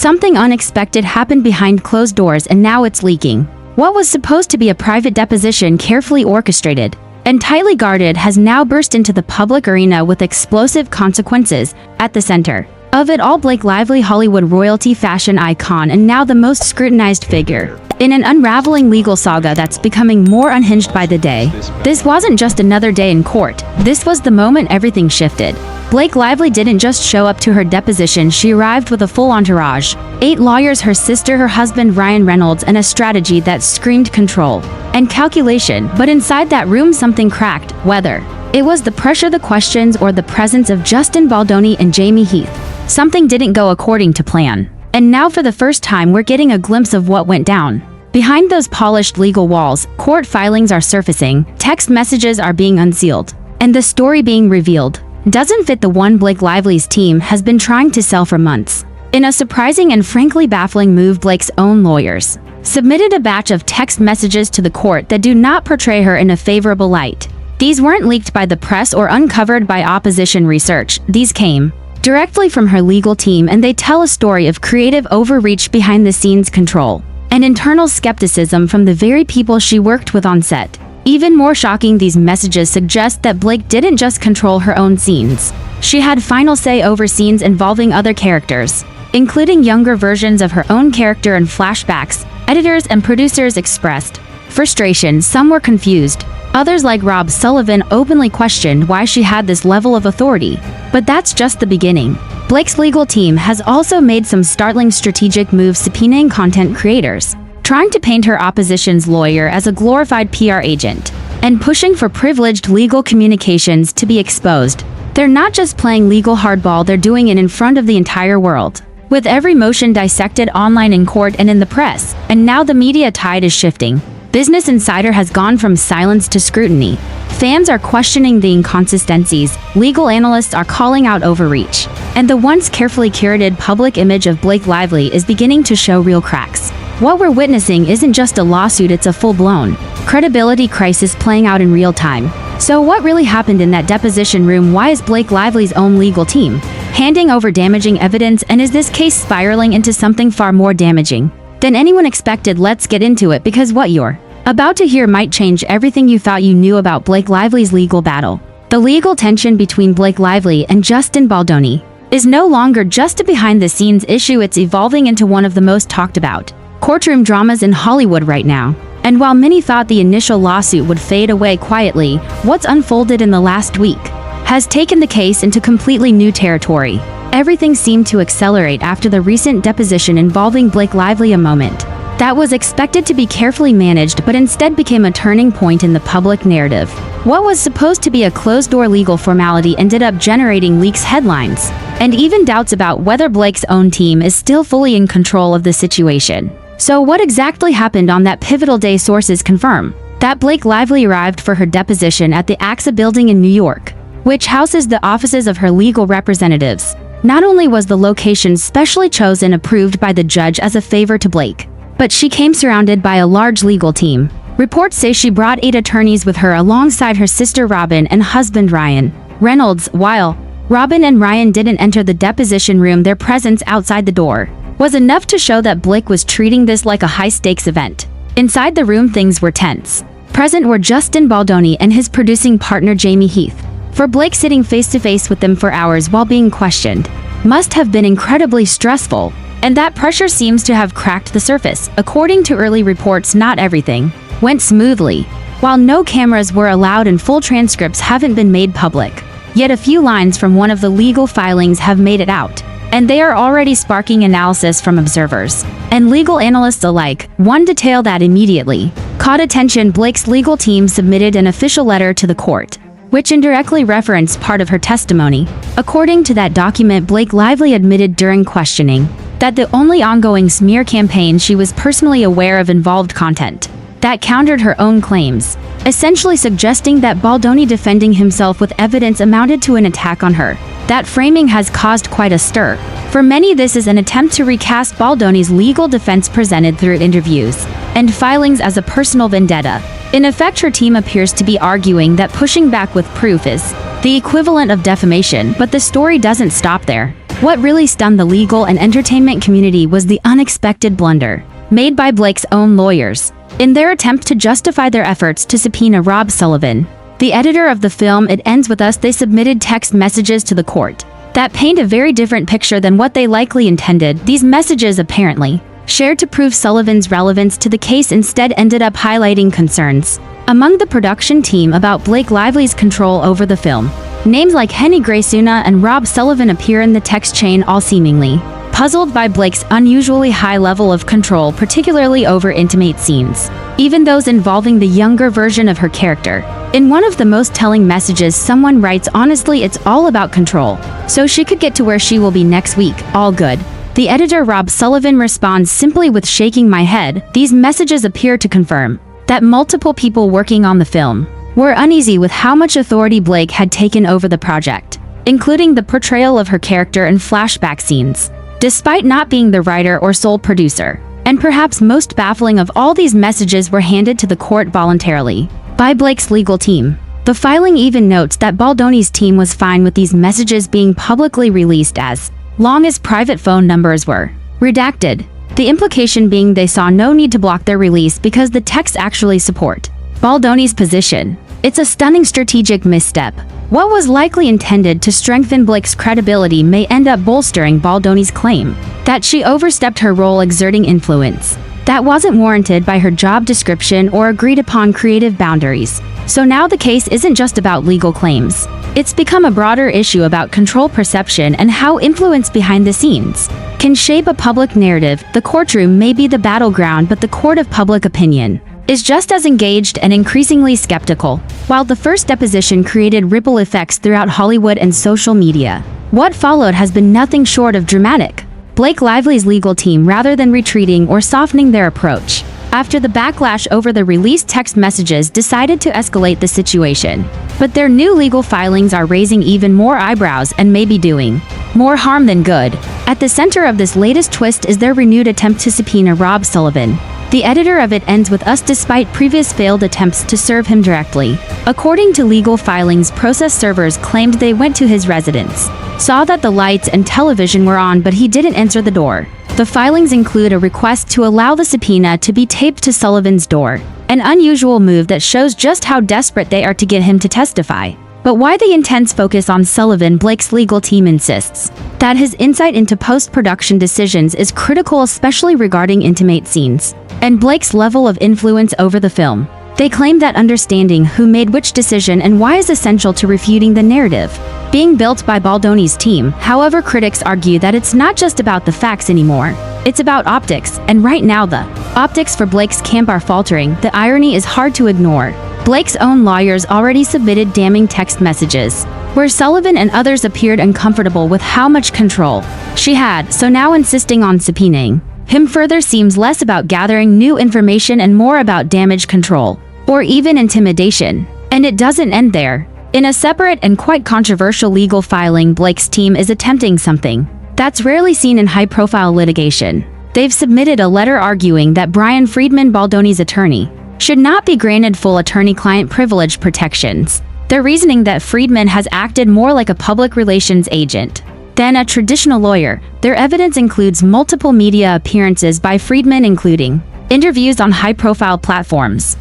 Something unexpected happened behind closed doors and now it's leaking. What was supposed to be a private deposition, carefully orchestrated and tightly guarded, has now burst into the public arena with explosive consequences. At the center of it all, Blake Lively, Hollywood royalty, fashion icon, and now the most scrutinized figure in an unraveling legal saga that's becoming more unhinged by the day. This wasn't just another day in court. This was the moment everything shifted. Blake Lively didn't just show up to her deposition, she arrived with a full entourage. 8 lawyers, her sister, her husband Ryan Reynolds, and a strategy that screamed control and calculation. But inside that room something cracked. Whether it was the pressure, the questions, or the presence of Justin Baldoni and Jamie Heath, something didn't go according to plan. And now for the first time we're getting a glimpse of what went down. Behind those polished legal walls, court filings are surfacing, text messages are being unsealed, and the story being revealed doesn't fit the one Blake Lively's team has been trying to sell for months. In a surprising and frankly baffling move, Blake's own lawyers submitted a batch of text messages to the court that do not portray her in a favorable light. These weren't leaked by the press or uncovered by opposition research. These came directly from her legal team, and they tell a story of creative overreach, behind-the-scenes control, and internal skepticism from the very people she worked with on set. Even more shocking, these messages suggest that Blake didn't just control her own scenes. She had final say over scenes involving other characters, including younger versions of her own character and flashbacks. Editors and producers expressed frustration. Some were confused. Others, like Rob Sullivan, openly questioned why she had this level of authority. But that's just the beginning. Blake's legal team has also made some startling strategic moves, subpoenaing content creators, trying to paint her opposition's lawyer as a glorified PR agent, and pushing for privileged legal communications to be exposed. They're not just playing legal hardball, they're doing it in front of the entire world, with every motion dissected online, in court, and in the press. And now the media tide is shifting. Business Insider has gone from silence to scrutiny. Fans are questioning the inconsistencies, legal analysts are calling out overreach, and the once carefully curated public image of Blake Lively is beginning to show real cracks. What we're witnessing isn't just a lawsuit, it's a full-blown credibility crisis playing out in real time. So what really happened in that deposition room? Why is Blake Lively's own legal team handing over damaging evidence, and is this case spiraling into something far more damaging than anyone expected? Let's get into it, because what you're about to hear might change everything you thought you knew about Blake Lively's legal battle. The legal tension between Blake Lively and Justin Baldoni is no longer just a behind-the-scenes issue, it's evolving into one of the most talked about courtroom dramas in Hollywood right now. And while many thought the initial lawsuit would fade away quietly, what's unfolded in the last week has taken the case into completely new territory. Everything seemed to accelerate after the recent deposition involving Blake Lively, a moment that was expected to be carefully managed but instead became a turning point in the public narrative. What was supposed to be a closed-door legal formality ended up generating leaks, headlines, and even doubts about whether Blake's own team is still fully in control of the situation. So what exactly happened on that pivotal day? Sources confirm that Blake Lively arrived for her deposition at the AXA building in New York, which houses the offices of her legal representatives. Not only was the location specially chosen, approved by the judge as a favor to Blake, but she came surrounded by a large legal team. Reports say she brought 8 attorneys with her alongside her sister Robin and husband Ryan Reynolds. While Robin and Ryan didn't enter the deposition room, their presence outside the door was enough to show that Blake was treating this like a high-stakes event. Inside the room, things were tense. Present were Justin Baldoni and his producing partner Jamie Heath. For Blake, sitting face-to-face with them for hours while being questioned must have been incredibly stressful, and that pressure seems to have cracked the surface. According to early reports, not everything went smoothly. While no cameras were allowed and full transcripts haven't been made public, yet a few lines from one of the legal filings have made it out, and they are already sparking analysis from observers and legal analysts alike. One detail that immediately caught attention: Blake's legal team submitted an official letter to the court, which indirectly referenced part of her testimony. According to that document, Blake Lively admitted during questioning that the only ongoing smear campaign she was personally aware of involved content that countered her own claims, essentially suggesting that Baldoni defending himself with evidence amounted to an attack on her. That framing has caused quite a stir. For many, this is an attempt to recast Baldoni's legal defense presented through interviews and filings as a personal vendetta. In effect, her team appears to be arguing that pushing back with proof is the equivalent of defamation, but the story doesn't stop there. What really stunned the legal and entertainment community was the unexpected blunder made by Blake's own lawyers. In their attempt to justify their efforts to subpoena Rob Sullivan, the editor of the film It Ends With Us, they submitted text messages to the court that paint a very different picture than what they likely intended. These messages, apparently shared to prove Sullivan's relevance to the case, instead ended up highlighting concerns among the production team about Blake Lively's control over the film. Names like Henny Graysuna and Rob Sullivan appear in the text chain, all seemingly puzzled by Blake's unusually high level of control, particularly over intimate scenes, even those involving the younger version of her character. In one of the most telling messages, someone writes, "Honestly, it's all about control, so she could get to where she will be next week, all good." The editor Rob Sullivan responds simply with "shaking my head." These messages appear to confirm that multiple people working on the film were uneasy with how much authority Blake had taken over the project, including the portrayal of her character and flashback scenes, despite not being the writer or sole producer. And perhaps most baffling of all, these messages were handed to the court voluntarily by Blake's legal team. The filing even notes that Baldoni's team was fine with these messages being publicly released as long as private phone numbers were redacted. The implication being they saw no need to block their release because the texts actually support Baldoni's position. It's a stunning strategic misstep. What was likely intended to strengthen Blake's credibility may end up bolstering Baldoni's claim that she overstepped her role exerting influence that wasn't warranted by her job description or agreed upon creative boundaries. So now the case isn't just about legal claims. It's become a broader issue about control perception and how influence behind the scenes can shape a public narrative. The courtroom may be the battleground, but the court of public opinion is just as engaged and increasingly skeptical. While the first deposition created ripple effects throughout Hollywood and social media, what followed has been nothing short of dramatic. Blake Lively's legal team, rather than retreating or softening their approach after the backlash over the released text messages, decided to escalate the situation. But their new legal filings are raising even more eyebrows and may be doing more harm than good. At the center of this latest twist is their renewed attempt to subpoena Rob Sullivan, the editor of It Ends With Us, despite previous failed attempts to serve him directly. According to legal filings, process servers claimed they went to his residence, saw that the lights and television were on, but he didn't answer the door. The filings include a request to allow the subpoena to be taped to Sullivan's door, an unusual move that shows just how desperate they are to get him to testify. But why the intense focus on Sullivan? Blake's legal team insists that his insight into post-production decisions is critical, especially regarding intimate scenes and Blake's level of influence over the film. They claim that understanding who made which decision and why is essential to refuting the narrative being built by Baldoni's team. However, critics argue that it's not just about the facts anymore. It's about optics, and right now the optics for Blake's camp are faltering. The irony is hard to ignore. Blake's own lawyers already submitted damning text messages where Sullivan and others appeared uncomfortable with how much control she had, so now insisting on subpoenaing him further seems less about gathering new information and more about damage control, or even intimidation. And it doesn't end there. In a separate and quite controversial legal filing, Blake's team is attempting something that's rarely seen in high-profile litigation. They've submitted a letter arguing that Brian Friedman, Baldoni's attorney, should not be granted full attorney-client privilege protections. Their reasoning that Friedman has acted more like a public relations agent than a traditional lawyer. Their evidence includes multiple media appearances by Friedman, including interviews on high-profile platforms.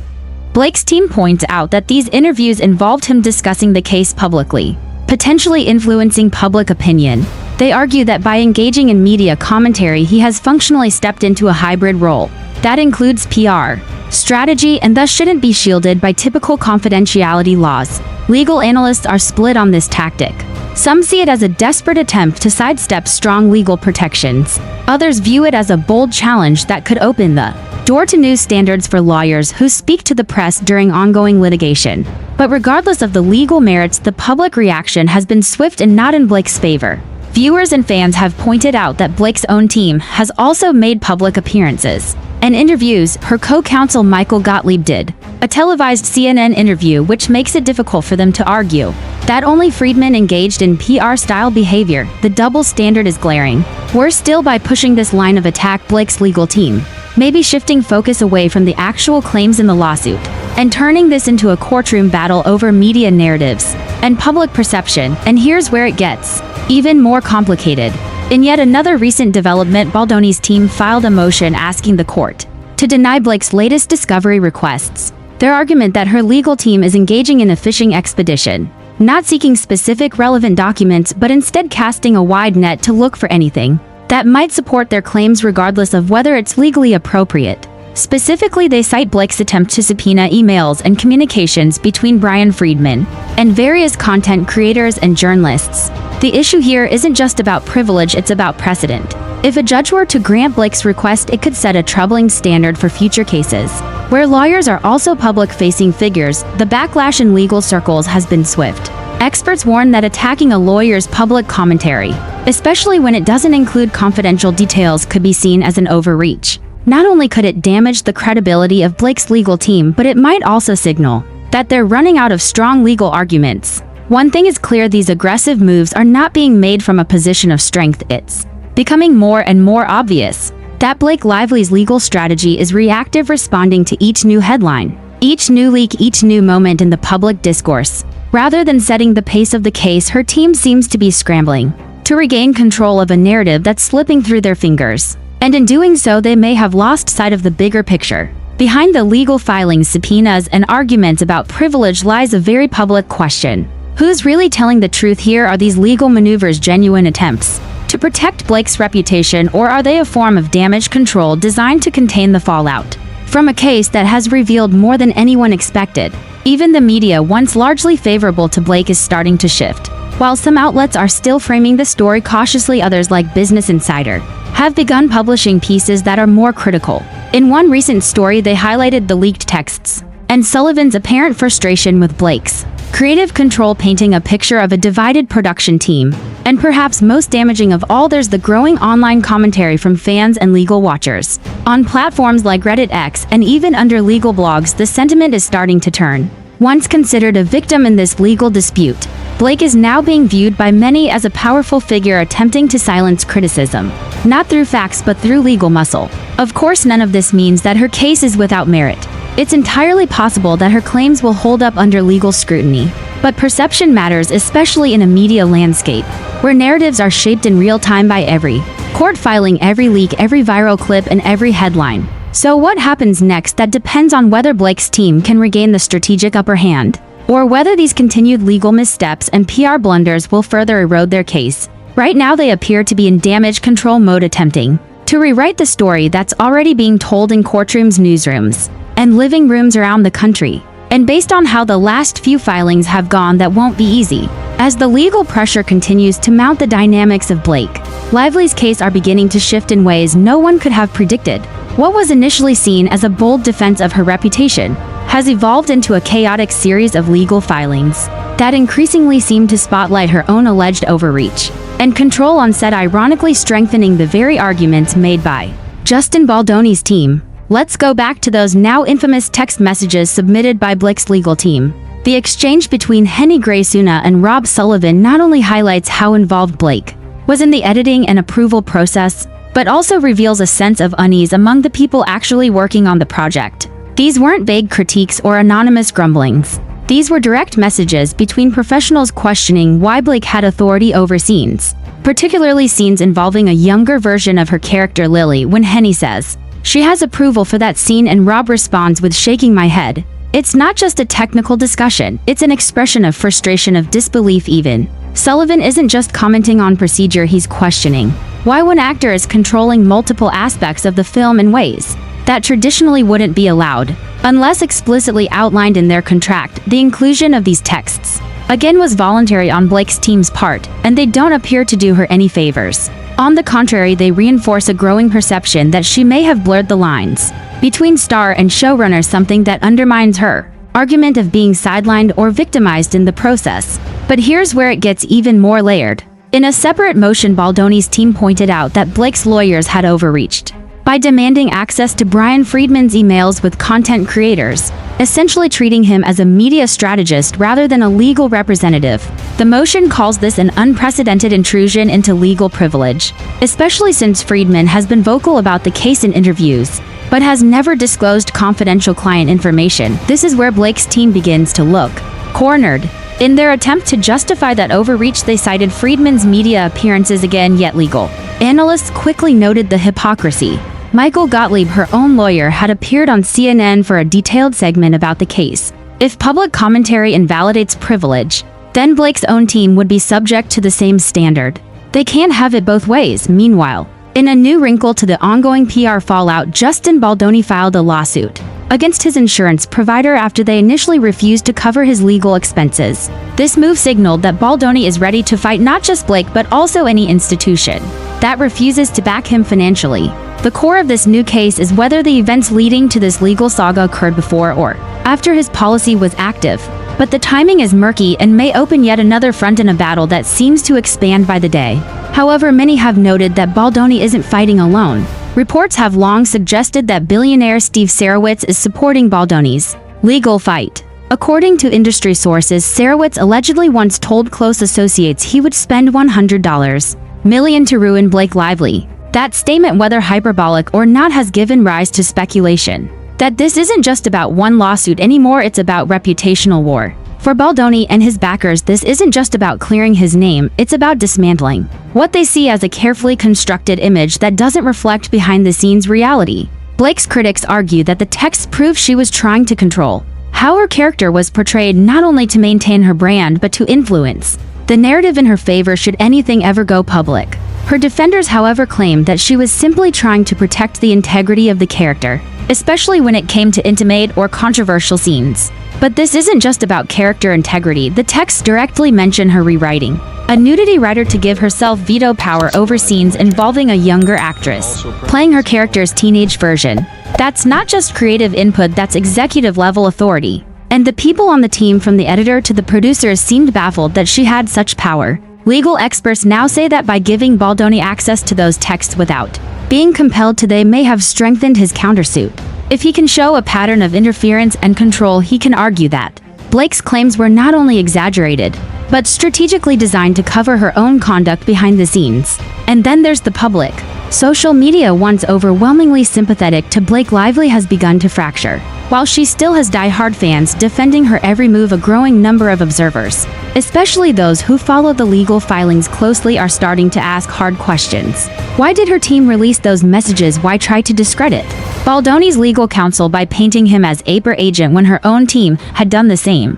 Blake's team points out that these interviews involved him discussing the case publicly, potentially influencing public opinion. They argue that by engaging in media commentary, he has functionally stepped into a hybrid role that includes PR strategy and thus shouldn't be shielded by typical confidentiality laws. Legal analysts are split on this tactic. Some see it as a desperate attempt to sidestep strong legal protections. Others view it as a bold challenge that could open the door to new standards for lawyers who speak to the press during ongoing litigation. But regardless of the legal merits, the public reaction has been swift and not in Blake's favor. Viewers and fans have pointed out that Blake's own team has also made public appearances and interviews. Her co-counsel Michael Gottlieb did a televised CNN interview which makes it difficult for them to argue that only Friedman engaged in PR-style behavior. The double standard is glaring. Worse still, by pushing this line of attack, Blake's legal team may be shifting focus away from the actual claims in the lawsuit and turning this into a courtroom battle over media narratives and public perception. And here's where it gets even more complicated. In yet another recent development, Baldoni's team filed a motion asking the court to deny Blake's latest discovery requests. Their argument that her legal team is engaging in a fishing expedition, not seeking specific relevant documents but instead casting a wide net to look for anything that might support their claims regardless of whether it's legally appropriate. Specifically, they cite Blake's attempt to subpoena emails and communications between Brian Friedman and various content creators and journalists. The issue here isn't just about privilege, it's about precedent. If a judge were to grant Blake's request, it could set a troubling standard for future cases where lawyers are also public-facing figures. The backlash in legal circles has been swift. Experts warn that attacking a lawyer's public commentary, especially when it doesn't include confidential details, could be seen as an overreach. Not only could it damage the credibility of Blake's legal team, but it might also signal that they're running out of strong legal arguments. One thing is clear: these aggressive moves are not being made from a position of strength. It's becoming more and more obvious that Blake Lively's legal strategy is reactive, responding to each new headline, each new leak, each new moment in the public discourse. Rather than setting the pace of the case, her team seems to be scrambling to regain control of a narrative that's slipping through their fingers. And in doing so, they may have lost sight of the bigger picture. Behind the legal filings, subpoenas, and arguments about privilege lies a very public question. Who's really telling the truth here? Are these legal maneuvers genuine attempts to protect Blake's reputation, or are they a form of damage control designed to contain the fallout from a case that has revealed more than anyone expected? Even the media, once largely favorable to Blake, is starting to shift. While some outlets are still framing the story cautiously, others, like Business Insider, have begun publishing pieces that are more critical. In one recent story, they highlighted the leaked texts and Sullivan's apparent frustration with Blake's creative control, painting a picture of a divided production team. And perhaps most damaging of all, there's the growing online commentary from fans and legal watchers. On platforms like Reddit, X, and even under legal blogs, the sentiment is starting to turn. Once considered a victim in this legal dispute, Blake is now being viewed by many as a powerful figure attempting to silence criticism, not through facts but through legal muscle. Of course, none of this means that her case is without merit. It's entirely possible that her claims will hold up under legal scrutiny. But perception matters, especially in a media landscape where narratives are shaped in real time by every court filing, every leak, every viral clip, and every headline. So what happens next? That depends on whether Blake's team can regain the strategic upper hand, or whether these continued legal missteps and PR blunders will further erode their case. Right now, they appear to be in damage control mode, attempting to rewrite the story that's already being told in courtrooms, newsrooms, and living rooms around the country. And based on how the last few filings have gone, that won't be easy. As the legal pressure continues to mount, the dynamics of Blake Lively's case are beginning to shift in ways no one could have predicted. What was initially seen as a bold defense of her reputation has evolved into a chaotic series of legal filings that increasingly seem to spotlight her own alleged overreach and control on set, ironically strengthening the very arguments made by Justin Baldoni's team. Let's go back to those now infamous text messages submitted by Blake's legal team. The exchange between Henny Graysuna and Rob Sullivan not only highlights how involved Blake was in the editing and approval process, but also reveals a sense of unease among the people actually working on the project. These weren't vague critiques or anonymous grumblings. These were direct messages between professionals questioning why Blake had authority over scenes, particularly scenes involving a younger version of her character Lily. When Henny says she has approval for that scene and Rob responds with "shaking my head," it's not just a technical discussion, it's an expression of frustration, of disbelief even. Sullivan isn't just commenting on procedure, he's questioning why one actor is controlling multiple aspects of the film in ways that traditionally wouldn't be allowed, unless explicitly outlined in their contract. The inclusion of these texts, again, was voluntary on Blake's team's part, and they don't appear to do her any favors. On the contrary, they reinforce a growing perception that she may have blurred the lines between star and showrunner, something that undermines her argument of being sidelined or victimized in the process. But here's where it gets even more layered. In a separate motion, Baldoni's team pointed out that Blake's lawyers had overreached by demanding access to Brian Friedman's emails with content creators, essentially treating him as a media strategist rather than a legal representative. The motion calls this an unprecedented intrusion into legal privilege, especially since Friedman has been vocal about the case in interviews, but has never disclosed confidential client information. This is where Blake's team begins to look cornered. In their attempt to justify that overreach, they cited Friedman's media appearances again, yet legal. Analysts quickly noted the hypocrisy. Michael Gottlieb, her own lawyer, had appeared on CNN for a detailed segment about the case. If public commentary invalidates privilege, then Blake's own team would be subject to the same standard. They can't have it both ways. Meanwhile, in a new wrinkle to the ongoing PR fallout, Justin Baldoni filed a lawsuit against his insurance provider after they initially refused to cover his legal expenses. This move signaled that Baldoni is ready to fight not just Blake but also any institution that refuses to back him financially. The core of this new case is whether the events leading to this legal saga occurred before or after his policy was active. But the timing is murky and may open yet another front in a battle that seems to expand by the day. However, many have noted that Baldoni isn't fighting alone. Reports have long suggested that billionaire Steve Sarowitz is supporting Baldoni's legal fight. According to industry sources, Sarowitz allegedly once told close associates he would spend $100 million to ruin Blake Lively. That statement, whether hyperbolic or not, has given rise to speculation that this isn't just about one lawsuit anymore, it's about reputational war. For Baldoni and his backers, this isn't just about clearing his name, it's about dismantling what they see as a carefully constructed image that doesn't reflect behind-the-scenes reality. Blake's critics argue that the text proves she was trying to control how her character was portrayed, not only to maintain her brand but to influence the narrative in her favor should anything ever go public. Her defenders, however, claim that she was simply trying to protect the integrity of the character, especially when it came to intimate or controversial scenes. But this isn't just about character integrity. The texts directly mention her rewriting a nudity writer to give herself veto power over scenes involving a younger actress playing her character's teenage version. That's not just creative input, that's executive-level authority. And the people on the team, from the editor to the producers, seemed baffled that she had such power. Legal experts now say that by giving Baldoni access to those texts without being compelled to, they may have strengthened his countersuit. If he can show a pattern of interference and control, he can argue that Blake's claims were not only exaggerated, but strategically designed to cover her own conduct behind the scenes. And then there's the public. Social media, once overwhelmingly sympathetic to Blake Lively, has begun to fracture. While she still has die-hard fans defending her every move, a growing number of observers, especially those who follow the legal filings closely, are starting to ask hard questions. Why did her team release those messages? Why try to discredit Baldoni's legal counsel by painting him as ape or agent when her own team had done the same?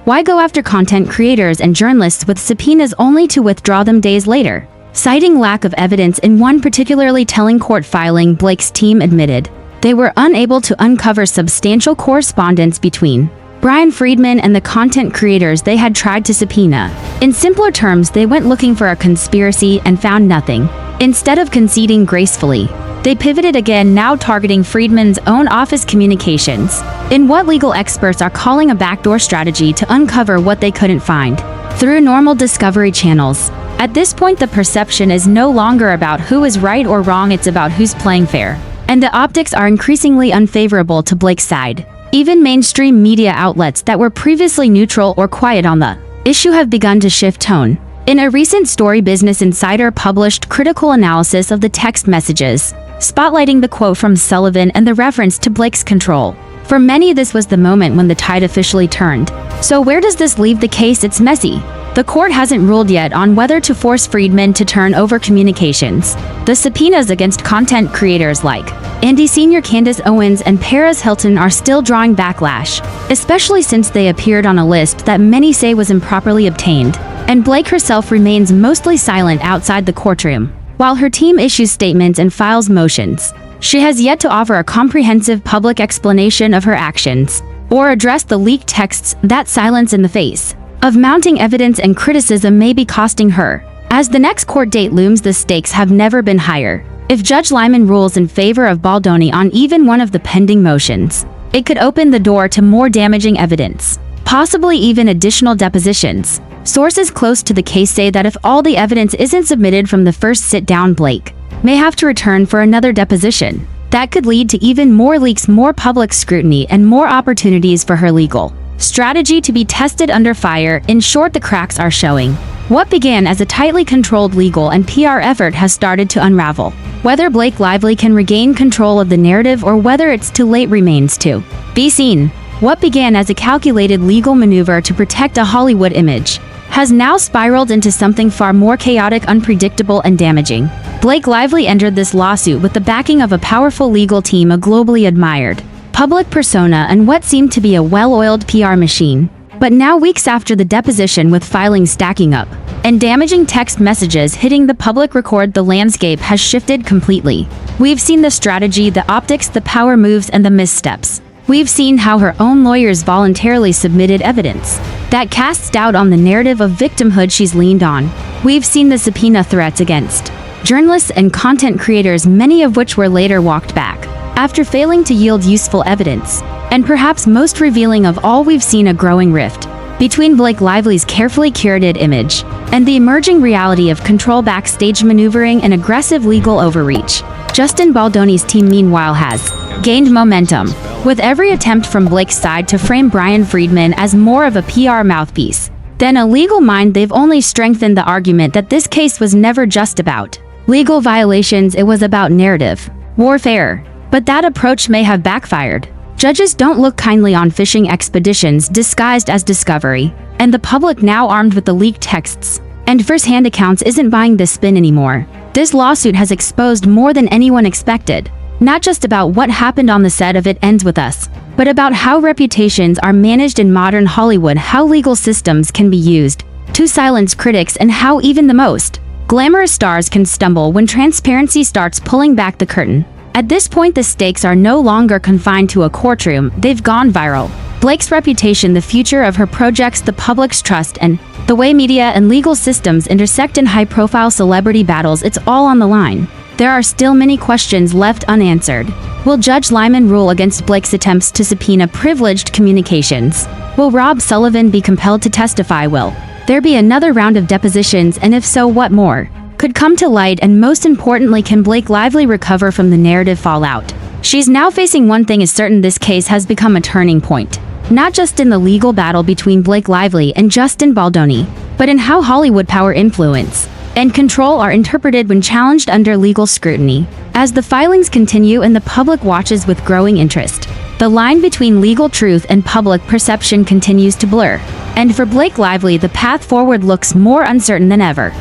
Why go after content creators and journalists with subpoenas only to withdraw them days later? Citing lack of evidence in one particularly telling court filing, Blake's team admitted they were unable to uncover substantial correspondence between Brian Friedman and the content creators they had tried to subpoena. In simpler terms, they went looking for a conspiracy and found nothing. Instead of conceding gracefully, they pivoted again, now targeting Friedman's own office communications, in what legal experts are calling a backdoor strategy to uncover what they couldn't find through normal discovery channels. At this point, the perception is no longer about who is right or wrong, it's about who's playing fair. And the optics are increasingly unfavorable to Blake's side. Even mainstream media outlets that were previously neutral or quiet on the issue have begun to shift tone. In a recent story, Business Insider published critical analysis of the text messages, spotlighting the quote from Sullivan and the reference to Blake's control. For many, this was the moment when the tide officially turned. So where does this leave the case? It's messy. The court hasn't ruled yet on whether to force Friedman to turn over communications. The subpoenas against content creators like Andy Sr., Candace Owens, and Paris Hilton are still drawing backlash, especially since they appeared on a list that many say was improperly obtained. And Blake herself remains mostly silent outside the courtroom. While her team issues statements and files motions, she has yet to offer a comprehensive public explanation of her actions or address the leaked texts. That silence in the face of mounting evidence and criticism may be costing her. As the next court date looms, the stakes have never been higher. If Judge Lyman rules in favor of Baldoni on even one of the pending motions, it could open the door to more damaging evidence, possibly even additional depositions. Sources close to the case say that if all the evidence isn't submitted from the first sit-down, Blake may have to return for another deposition. That could lead to even more leaks, more public scrutiny, and more opportunities for her legal strategy to be tested under fire. In short, the cracks are showing. What began as a tightly controlled legal and PR effort has started to unravel. Whether Blake Lively can regain control of the narrative or whether it's too late remains to be seen. What began as a calculated legal maneuver to protect a Hollywood image has now spiraled into something far more chaotic, unpredictable, and damaging. Blake Lively entered this lawsuit with the backing of a powerful legal team, a globally admired public persona, and what seemed to be a well-oiled PR machine. But now, weeks after the deposition, with filings stacking up and damaging text messages hitting the public record, the landscape has shifted completely. We've seen the strategy, the optics, the power moves, and the missteps. We've seen how her own lawyers voluntarily submitted evidence that casts doubt on the narrative of victimhood she's leaned on. We've seen the subpoena threats against journalists and content creators, many of which were later walked back after failing to yield useful evidence. And perhaps most revealing of all, we've seen a growing rift between Blake Lively's carefully curated image and the emerging reality of control, backstage maneuvering, and aggressive legal overreach. Justin Baldoni's team, meanwhile, has gained momentum, with every attempt from Blake's side to frame Brian Friedman as more of a PR mouthpiece than a legal mind. They've only strengthened the argument that this case was never just about legal violations, it was about narrative warfare. But that approach may have backfired. Judges don't look kindly on fishing expeditions disguised as discovery, and the public, now armed with the leaked texts and first-hand accounts, isn't buying this spin anymore. This lawsuit has exposed more than anyone expected, not just about what happened on the set of It Ends With Us, but about how reputations are managed in modern Hollywood, how legal systems can be used to silence critics, and how even the most glamorous stars can stumble when transparency starts pulling back the curtain. At this point, the stakes are no longer confined to a courtroom, they've gone viral. Blake's reputation, the future of her projects, the public's trust, and the way media and legal systems intersect in high-profile celebrity battles, it's all on the line. There are still many questions left unanswered. Will Judge Lyman rule against Blake's attempts to subpoena privileged communications? Will Rob Sullivan be compelled to testify? Will there be another round of depositions, and if so, what more could come to light? And most importantly, can Blake Lively recover from the narrative fallout she's now facing? One thing is certain, this case has become a turning point, not just in the legal battle between Blake Lively and Justin Baldoni, but in how Hollywood power, influence, and control are interpreted when challenged under legal scrutiny. As the filings continue and the public watches with growing interest, the line between legal truth and public perception continues to blur. And for Blake Lively, the path forward looks more uncertain than ever.